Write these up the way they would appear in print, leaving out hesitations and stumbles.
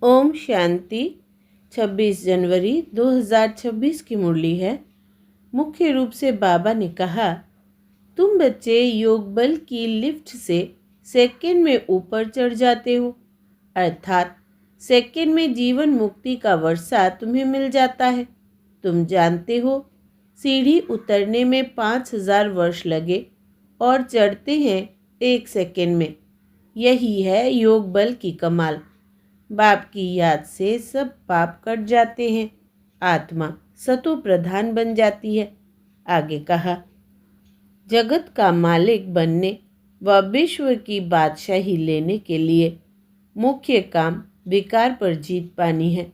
ओम शांति। 26 जनवरी 2026 की मुरली है। मुख्य रूप से बाबा ने कहा, तुम बच्चे योग बल की लिफ्ट से सेकंड में ऊपर चढ़ जाते हो, अर्थात सेकंड में जीवन मुक्ति का वर्षा तुम्हें मिल जाता है। तुम जानते हो सीढ़ी उतरने में 5000 वर्ष लगे और चढ़ते हैं 1 सेकंड में। यही है योग बल की कमाल। बाप की याद से सब पाप कट जाते हैं, आत्मा सतो प्रधान बन जाती है। आगे कहा, जगत का मालिक बनने व विश्व की बादशाही लेने के लिए मुख्य काम विकार पर जीत पानी है।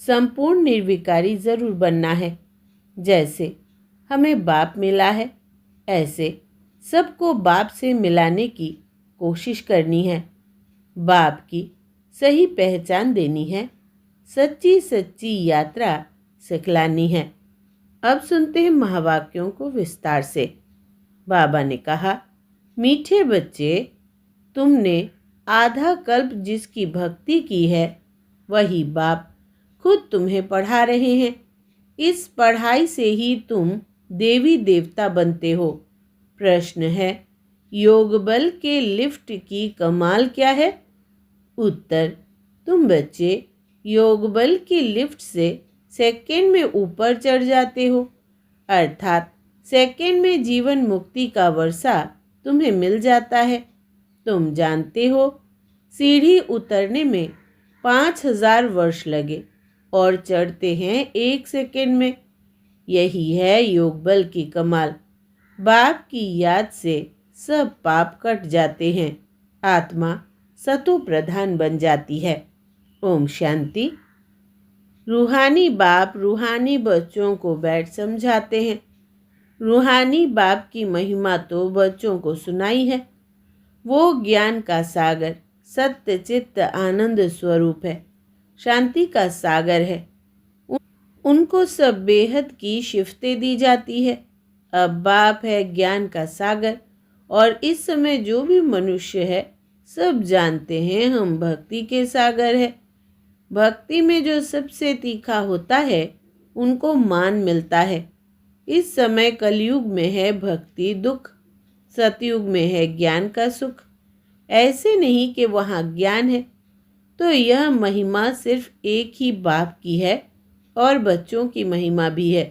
संपूर्ण निर्विकारी जरूर बनना है। जैसे हमें बाप मिला है, ऐसे सबको बाप से मिलाने की कोशिश करनी है। बाप की सही पहचान देनी है, सच्ची सच्ची यात्रा सिखलानी है। अब सुनते हैं महावाक्यों को विस्तार से। बाबा ने कहा, मीठे बच्चे, तुमने आधा कल्प जिसकी भक्ति की है, वही बाप खुद तुम्हें पढ़ा रहे हैं। इस पढ़ाई से ही तुम देवी देवता बनते हो। प्रश्न है, योग बल के लिफ्ट की कमाल क्या है? उत्तर, तुम बच्चे योग बल की लिफ्ट से सेकंड में ऊपर चढ़ जाते हो, अर्थात सेकंड में जीवन मुक्ति का वर्षा तुम्हें मिल जाता है। तुम जानते हो सीढ़ी उतरने में 5000 वर्ष लगे और चढ़ते हैं 1 सेकंड में। यही है योग बल की कमाल। बाप की याद से सब पाप कट जाते हैं, आत्मा सतो प्रधान बन जाती है। ओम शांति। रूहानी बाप रूहानी बच्चों को बैठ समझाते हैं। रूहानी बाप की महिमा तो बच्चों को सुनाई है। वो ज्ञान का सागर, सत्य चित्त आनंद स्वरूप है, शांति का सागर है। उनको सब बेहद की शिफ्तें दी जाती है। अब बाप है ज्ञान का सागर, और इस समय जो भी मनुष्य है सब जानते हैं हम भक्ति के सागर है। भक्ति में जो सबसे तीखा होता है उनको मान मिलता है। इस समय कलयुग में है भक्ति दुख, सतयुग में है ज्ञान का सुख। ऐसे नहीं कि वहाँ ज्ञान है तो यह महिमा सिर्फ एक ही बाप की है और बच्चों की महिमा भी है,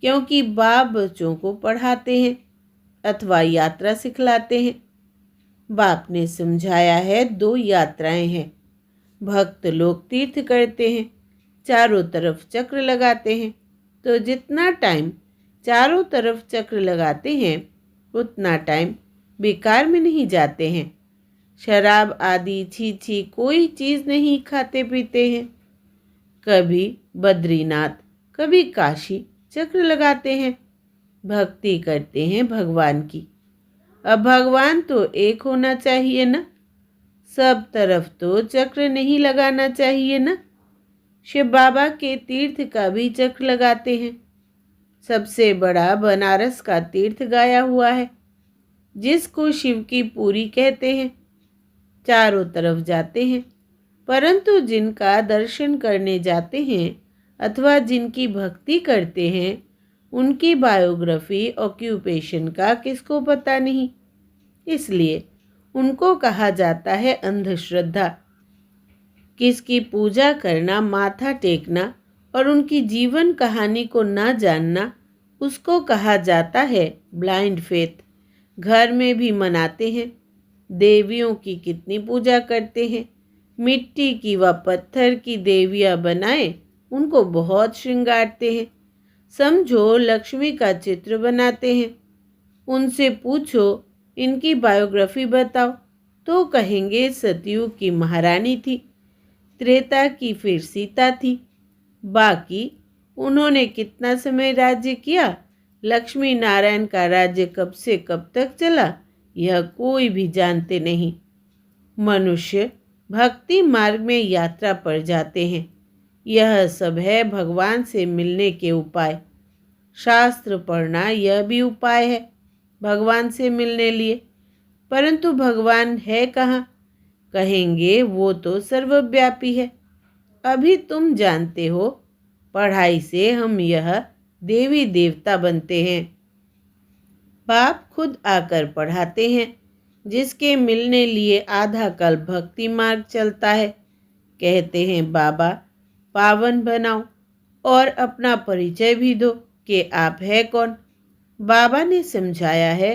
क्योंकि बाप बच्चों को पढ़ाते हैं अथवा यात्रा सिखलाते हैं। बाप ने समझाया है 2 यात्राएं हैं। भक्त लोग तीर्थ करते हैं, चारों तरफ चक्र लगाते हैं, तो जितना टाइम चारों तरफ चक्र लगाते हैं उतना टाइम बेकार में नहीं जाते हैं। शराब आदि छी कोई चीज़ नहीं खाते पीते हैं। कभी बद्रीनाथ कभी काशी चक्र लगाते हैं, भक्ति करते हैं भगवान की। अब भगवान तो एक होना चाहिए ना, सब तरफ तो चक्र नहीं लगाना चाहिए ना। शिव बाबा के तीर्थ का भी चक्र लगाते हैं। सबसे बड़ा बनारस का तीर्थ गाया हुआ है, जिसको शिव की पूरी कहते हैं। चारों तरफ जाते हैं, परंतु जिनका दर्शन करने जाते हैं अथवा जिनकी भक्ति करते हैं उनकी बायोग्राफी ऑक्यूपेशन का किसको पता नहीं। इसलिए उनको कहा जाता है अंधश्रद्धा। किसकी पूजा करना, माथा टेकना और उनकी जीवन कहानी को ना जानना, उसको कहा जाता है ब्लाइंड फेथ। घर में भी मनाते हैं, देवियों की कितनी पूजा करते हैं। मिट्टी की व पत्थर की देवियां बनाए उनको बहुत श्रृंगारते हैं। समझो लक्ष्मी का चित्र बनाते हैं। उनसे पूछो इनकी बायोग्राफी बताओ तो कहेंगे सतयुग की महारानी थी, त्रेता की फिर सीता थी। बाकी उन्होंने कितना समय राज्य किया, लक्ष्मी नारायण का राज्य कब से कब तक चला, यह कोई भी जानते नहीं। मनुष्य भक्ति मार्ग में यात्रा पर जाते हैं। यह सब है भगवान से मिलने के उपाय। शास्त्र पढ़ना यह भी उपाय है भगवान से मिलने लिए। परंतु भगवान है कहाँ? कहेंगे वो तो सर्वव्यापी है, अभी तुम जानते हो, पढ़ाई से हम यह देवी देवता बनते हैं। बाप खुद आकर पढ़ाते हैं, जिसके मिलने लिए आधा कल भक्ति मार्ग चलता है। कहते हैं बाबा पावन बनाओ और अपना परिचय भी दो कि आप है कौन। बाबा ने समझाया है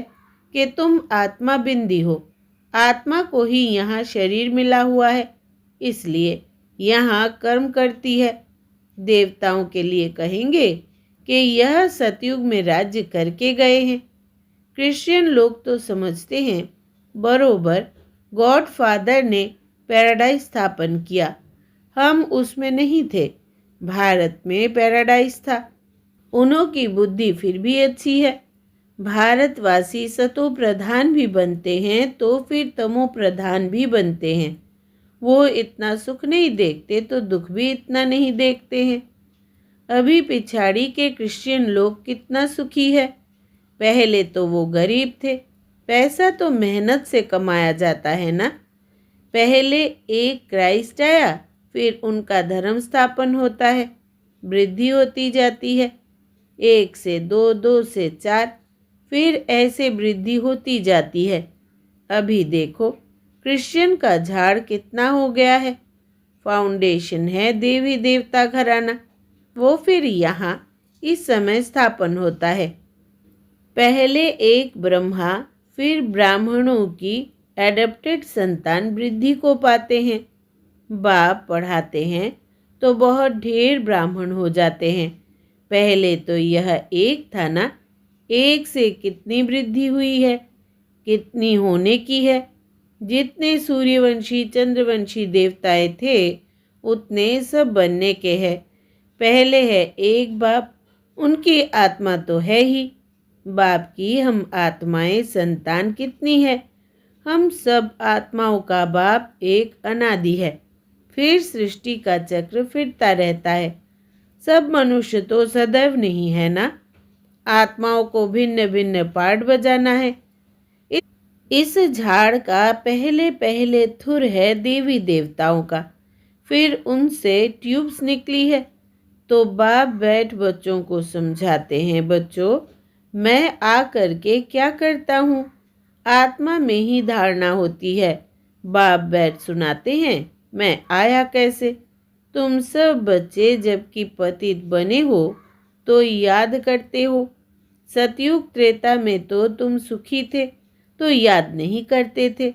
कि तुम आत्मा बिंदी हो, आत्मा को ही यहाँ शरीर मिला हुआ है, इसलिए यहाँ कर्म करती है। देवताओं के लिए कहेंगे कि यह सतयुग में राज्य करके गए हैं। क्रिश्चियन लोग तो समझते हैं बरोबर गॉड फादर ने पैराडाइज स्थापन किया, हम उसमें नहीं थे, भारत में पैराडाइज था। उन्हों की बुद्धि फिर भी अच्छी है। भारतवासी सतो प्रधान भी बनते हैं तो फिर तमो प्रधान भी बनते हैं। वो इतना सुख नहीं देखते तो दुख भी इतना नहीं देखते हैं। अभी पिछाड़ी के क्रिश्चियन लोग कितना सुखी है। पहले तो वो गरीब थे, पैसा तो मेहनत से कमाया जाता है ना। पहले एक क्राइस्ट आया, फिर उनका धर्म स्थापन होता है, वृद्धि होती जाती है, 1 से 2, 2 से 4, फिर ऐसे वृद्धि होती जाती है। अभी देखो क्रिश्चियन का झाड़ कितना हो गया है। फाउंडेशन है देवी देवता घराना, वो फिर यहाँ इस समय स्थापन होता है। पहले एक ब्रह्मा फिर ब्राह्मणों की एडप्टेड संतान वृद्धि को पाते हैं। बाप पढ़ाते हैं तो बहुत ढेर ब्राह्मण हो जाते हैं। पहले तो यह एक था ना, एक से कितनी वृद्धि हुई है, कितनी होने की है। जितने सूर्यवंशी चंद्रवंशी देवताएं थे उतने सब बनने के हैं। पहले है एक बाप, उनकी आत्मा तो है ही। बाप की हम आत्माएं संतान कितनी है। हम सब आत्माओं का बाप एक अनादि है। फिर सृष्टि का चक्र फिरता रहता है। सब मनुष्य तो सदैव नहीं है ना, आत्माओं को भिन्न भिन्न पार्ट बजाना है। इस झाड़ का पहले पहले थुर है देवी देवताओं का, फिर उनसे ट्यूब्स निकली है। तो बाप बैठ बच्चों को समझाते हैं, बच्चों मैं आ करके क्या करता हूँ, आत्मा में ही धारणा होती है। बाप बैठ सुनाते हैं मैं आया कैसे। तुम सब बच्चे जबकि पतित बने हो तो याद करते हो, सतयुग त्रेता में तो तुम सुखी थे तो याद नहीं करते थे।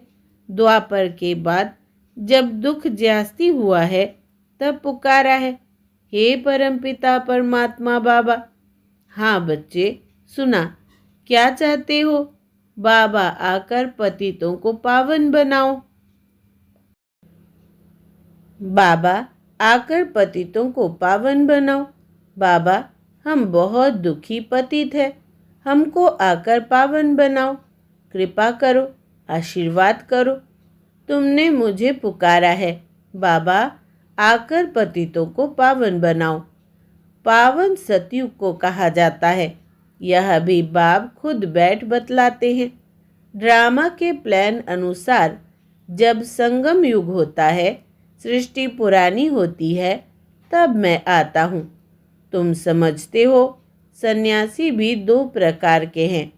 द्वापर के बाद जब दुख जास्ती हुआ है तब पुकारा है, हे परमपिता परमात्मा बाबा। हाँ बच्चे सुना, क्या चाहते हो, बाबा आकर पतितों को पावन बनाओ। बाबा आकर पतितों को पावन बनाओ। बाबा हम बहुत दुखी पतित है, हमको आकर पावन बनाओ, कृपा करो, आशीर्वाद करो। तुमने मुझे पुकारा है, बाबा आकर पतितों को पावन बनाओ। पावन सतयुग को कहा जाता है। यह भी बाप खुद बैठ बतलाते हैं। ड्रामा के प्लान अनुसार जब संगम युग होता है, सृष्टि पुरानी होती है, तब मैं आता हूँ। तुम समझते हो सन्यासी भी 2 प्रकार के हैं।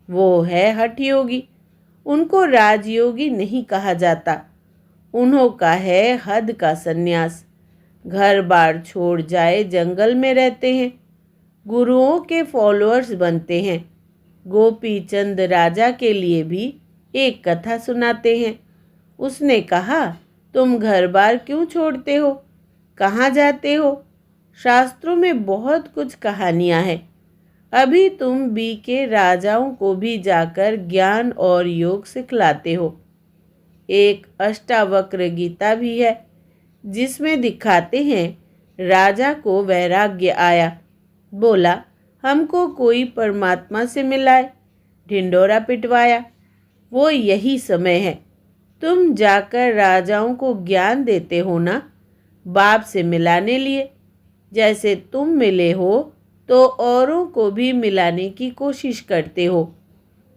वो है हठ योगी, उनको राजयोगी नहीं कहा जाता। उन्हों का है हद का सन्यास, घर बार छोड़ जाए जंगल में रहते हैं, गुरुओं के फॉलोअर्स बनते हैं। गोपी चंद राजा के लिए भी एक कथा सुनाते हैं। उसने कहा, तुम घर बार क्यों छोड़ते हो, कहाँ जाते हो। शास्त्रों में बहुत कुछ कहानियाँ हैं। अभी तुम बी के राजाओं को भी जाकर ज्ञान और योग सिखलाते हो। एक अष्टावक्र गीता भी है, जिसमें दिखाते हैं राजा को वैराग्य आया, बोला हमको कोई परमात्मा से मिलाए, ढिंडोरा पिटवाया। वो यही समय है, तुम जाकर राजाओं को ज्ञान देते हो ना, बाप से मिलाने लिए। जैसे तुम मिले हो तो औरों को भी मिलाने की कोशिश करते हो।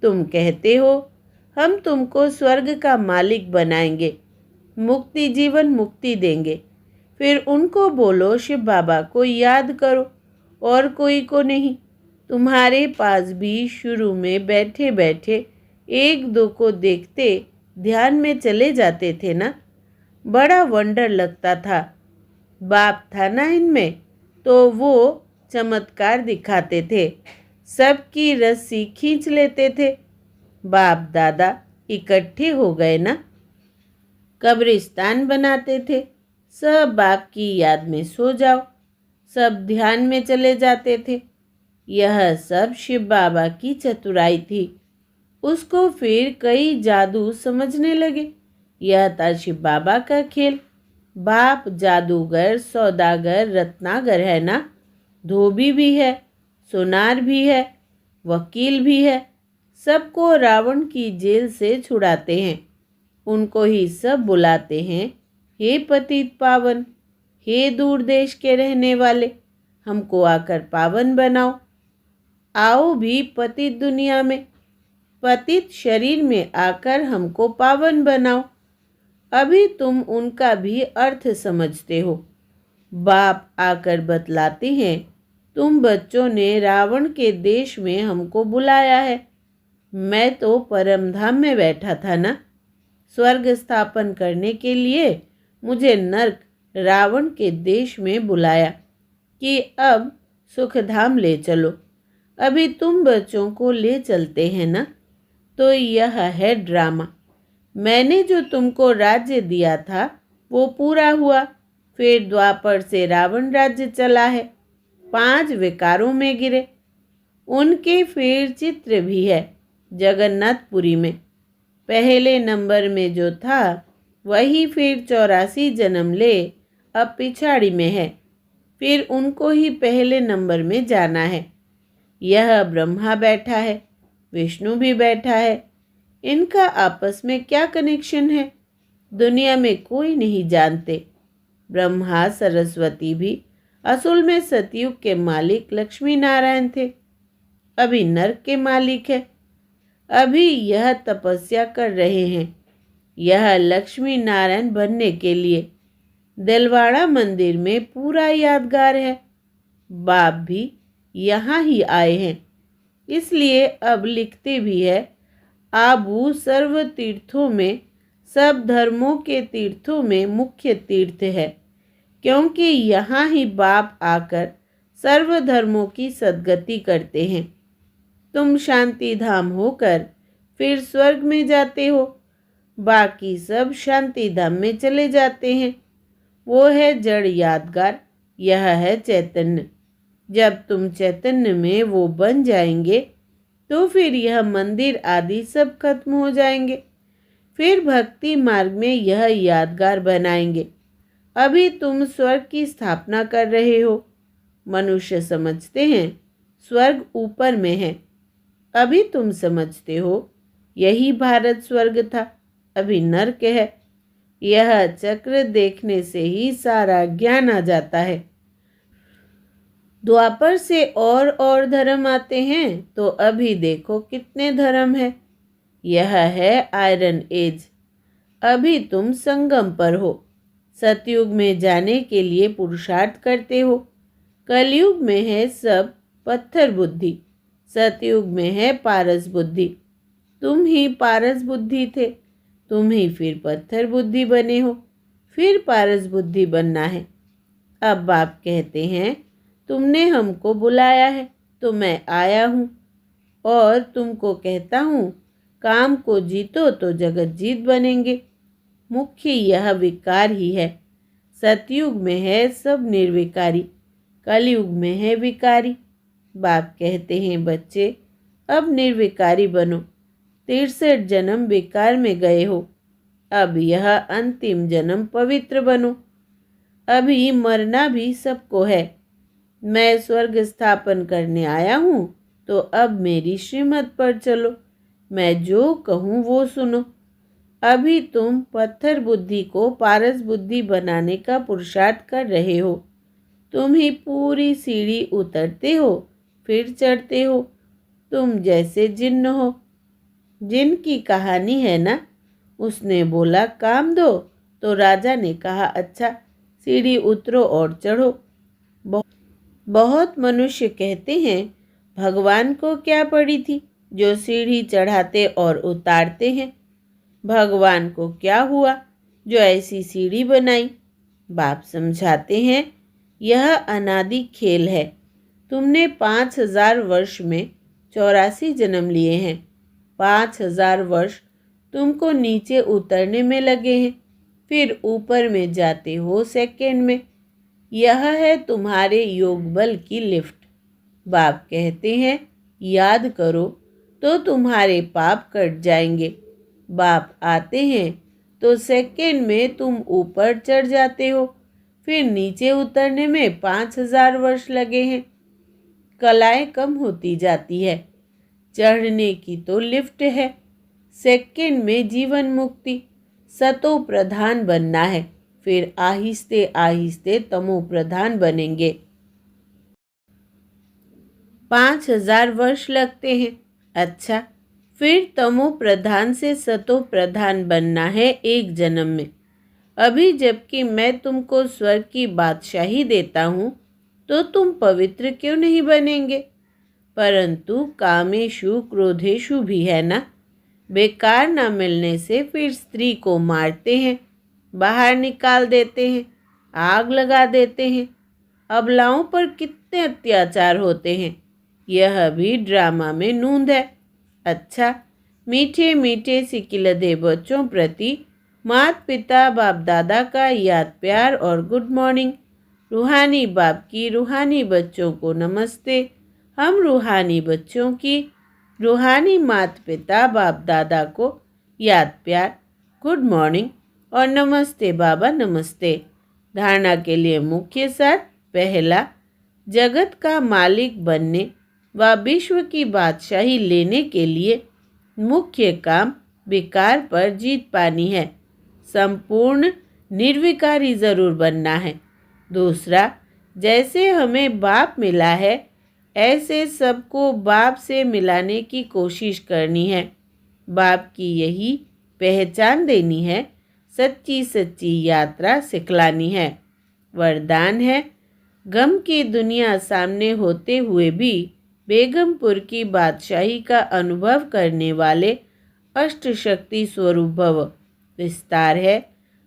तुम कहते हो हम तुमको स्वर्ग का मालिक बनाएंगे, मुक्ति जीवन मुक्ति देंगे, फिर उनको बोलो शिव बाबा को याद करो और कोई को नहीं। तुम्हारे पास भी शुरू में बैठे बैठे एक दो को देखते ध्यान में चले जाते थे ना, बड़ा वंडर लगता था। बाप था ना इनमें, तो वो चमत्कार दिखाते थे, सबकी रस्सी खींच लेते थे। बाप दादा इकट्ठे हो गए ना, कब्रिस्तान बनाते थे, सब बाप की याद में सो जाओ, सब ध्यान में चले जाते थे। यह सब शिव बाबा की चतुराई थी। उसको फिर कई जादू समझने लगे। यह था शिव बाबा का खेल। बाप जादूगर, सौदागर, रत्नागर है ना, धोबी भी है, सोनार भी है, वकील भी है, सबको रावण की जेल से छुड़ाते हैं। उनको ही सब बुलाते हैं, हे पतित पावन, हे दूर देश के रहने वाले, हमको आकर पावन बनाओ। आओ भी पतित दुनिया में, पतित शरीर में आकर हमको पावन बनाओ। अभी तुम उनका भी अर्थ समझते हो। बाप आकर बतलाते हैं, तुम बच्चों ने रावण के देश में हमको बुलाया है। मैं तो परमधाम में बैठा था ना, स्वर्ग स्थापन करने के लिए मुझे नर्क रावण के देश में बुलाया कि अब सुखधाम ले चलो। अभी तुम बच्चों को ले चलते हैं ना। तो यह है ड्रामा। मैंने जो तुमको राज्य दिया था वो पूरा हुआ। फिर द्वापर से रावण राज्य चला है, 5 विकारों में गिरे। उनके फिर चित्र भी है जगन्नाथपुरी में। पहले नंबर में जो था वही फिर 84 जन्म ले अब पिछाड़ी में है। फिर उनको ही पहले नंबर में जाना है। यह ब्रह्मा बैठा है, विष्णु भी बैठा है। इनका आपस में क्या कनेक्शन है, दुनिया में कोई नहीं जानते। ब्रह्मा सरस्वती भी असल में सतयुग के मालिक लक्ष्मी नारायण थे, अभी नरक के मालिक है। अभी यह तपस्या कर रहे हैं, यह लक्ष्मी नारायण बनने के लिए। दिलवाड़ा मंदिर में पूरा यादगार है। बाप भी यहाँ ही आए हैं, इसलिए अब लिखते भी है, आबू सर्व तीर्थों में, सब धर्मों के तीर्थों में मुख्य तीर्थ है, क्योंकि यहाँ ही बाप आकर सर्व धर्मों की सद्गति करते हैं। तुम शांति धाम होकर फिर स्वर्ग में जाते हो, बाकी सब शांति धाम में चले जाते हैं। वो है जड़ यादगार, यह है चैतन्य। जब तुम चैतन्य में वो बन जाएंगे तो फिर यह मंदिर आदि सब खत्म हो जाएंगे। फिर भक्ति मार्ग में यह यादगार बनाएंगे। अभी तुम स्वर्ग की स्थापना कर रहे हो। मनुष्य समझते हैं स्वर्ग ऊपर में है, अभी तुम समझते हो यही भारत स्वर्ग था, अभी नरक है। यह चक्र देखने से ही सारा ज्ञान आ जाता है। द्वापर से और धर्म आते हैं तो अभी देखो कितने धर्म है। यह है आयरन एज। अभी तुम संगम पर हो। सतयुग में जाने के लिए पुरुषार्थ करते हो। कलयुग में है सब पत्थर बुद्धि, सतयुग में है पारस बुद्धि। तुम ही पारस बुद्धि थे, तुम ही फिर पत्थर बुद्धि बने हो, फिर पारस बुद्धि बनना है। अब बाप कहते हैं, तुमने हमको बुलाया है तो मैं आया हूँ, और तुमको कहता हूँ काम को जीतो तो जगत जीत बनेंगे। मुख्य यह विकार ही है। सतयुग में है सब निर्विकारी, कलयुग में है विकारी। बाप कहते हैं, बच्चे अब निर्विकारी बनो। 63 जन्म विकार में गए हो, अब यह अंतिम जन्म पवित्र बनो। अभी मरना भी सबको है। मैं स्वर्ग स्थापन करने आया हूँ तो अब मेरी श्रीमत पर चलो। मैं जो कहूँ वो सुनो। अभी तुम पत्थर बुद्धि को पारस बुद्धि बनाने का पुरुषार्थ कर रहे हो। तुम ही पूरी सीढ़ी उतरते हो फिर चढ़ते हो। तुम जैसे जिन्न हो। जिन की कहानी है ना, उसने बोला काम दो तो राजा ने कहा अच्छा, सीढ़ी उतरो और चढ़ो। बहुत मनुष्य कहते हैं, भगवान को क्या पड़ी थी जो सीढ़ी चढ़ाते और उतारते हैं। भगवान को क्या हुआ जो ऐसी सीढ़ी बनाई। बाप समझाते हैं, यह अनादि खेल है। तुमने 5000 वर्ष में 84 जन्म लिए हैं। 5000 वर्ष तुमको नीचे उतरने में लगे हैं, फिर ऊपर में जाते हो सेकंड में। यह है तुम्हारे योग बल की लिफ्ट। बाप कहते हैं, याद करो तो तुम्हारे पाप कट जाएंगे। बाप आते हैं तो सेकंड में तुम ऊपर चढ़ जाते हो, फिर नीचे उतरने में 5000 वर्ष लगे हैं। कलाएं कम होती जाती है। चढ़ने की तो लिफ्ट है। सेकंड में जीवन मुक्ति, सतो प्रधान बनना है, फिर आहिस्ते आहिस्ते तमो प्रधान बनेंगे। 5000 वर्ष लगते हैं। अच्छा, फिर तमो प्रधान से सतो प्रधान बनना है एक जन्म में। अभी जबकि मैं तुमको स्वर्ग की बादशाही देता हूँ, तो तुम पवित्र क्यों नहीं बनेंगे। परंतु कामेशु क्रोधेशु भी है ना। बेकार ना मिलने से फिर स्त्री को मारते हैं, बाहर निकाल देते हैं, आग लगा देते हैं। अबलाओं पर कितने अत्याचार होते हैं। यह भी ड्रामा में नूंद है। अच्छा, मीठे मीठे सिकिलधे बच्चों प्रति माता पिता बाप दादा का याद प्यार और गुड मॉर्निंग। रूहानी बाप की रूहानी बच्चों को नमस्ते। हम रूहानी बच्चों की रूहानी माता पिता बाप दादा को याद प्यार, गुड मॉर्निंग और नमस्ते बाबा नमस्ते। धारणा के लिए मुख्य सार, पहला, जगत का मालिक बनने व विश्व की बादशाही लेने के लिए मुख्य काम विकार पर जीत पानी है। संपूर्ण निर्विकारी जरूर बनना है। दूसरा, जैसे हमें बाप मिला है ऐसे सबको बाप से मिलाने की कोशिश करनी है। बाप की यही पहचान देनी है, सच्ची सच्ची यात्रा सिखलानी है। वरदान है, गम की दुनिया सामने होते हुए भी बेगमपुर की बादशाही का अनुभव करने वाले अष्ट शक्ति स्वरूप भव। विस्तार है,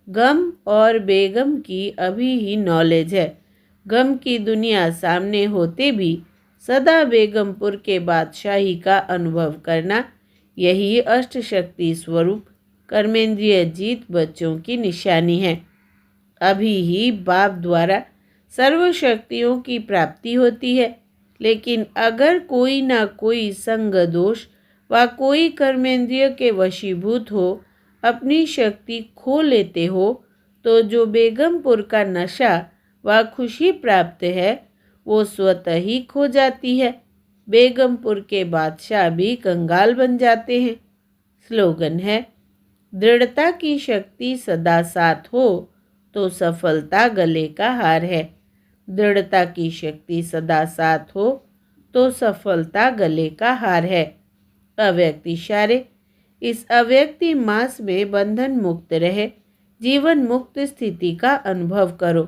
गम और बेगम की अभी ही नॉलेज है। गम की दुनिया सामने होते भी सदा बेगमपुर के बादशाही का अनुभव करना, यही अष्ट शक्ति स्वरूप कर्मेंद्रिय जीत बच्चों की निशानी है। अभी ही बाप द्वारा सर्व शक्तियों की प्राप्ति होती है, लेकिन अगर कोई ना कोई संग दोष व कोई कर्मेंद्रिय के वशीभूत हो अपनी शक्ति खो लेते हो, तो जो बेगमपुर का नशा व खुशी प्राप्त है वो स्वतः ही खो जाती है। बेगमपुर के बादशाह भी कंगाल बन जाते हैं। स्लोगन है, दृढ़ता की शक्ति सदा साथ हो तो सफलता गले का हार है। दृढ़ता की शक्ति सदा साथ हो तो सफलता गले का हार है। अव्यक्त इशारे, इस अव्यक्ति मास में बंधन मुक्त रहे, जीवन मुक्त स्थिति का अनुभव करो।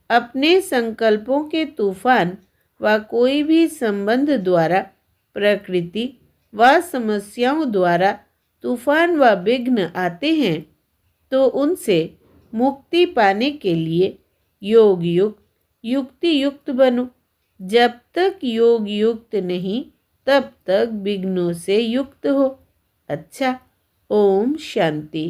अपने संकल्पों के तूफान व कोई भी संबंध द्वारा, प्रकृति व समस्याओं द्वारा तूफान व विघ्न आते हैं, तो उनसे मुक्ति पाने के लिए योग युक्त युक्ति युक्त बनो। जब तक योग युक्त नहीं तब तक विघ्नों से युक्त हो। अच्छा, ओम शांति।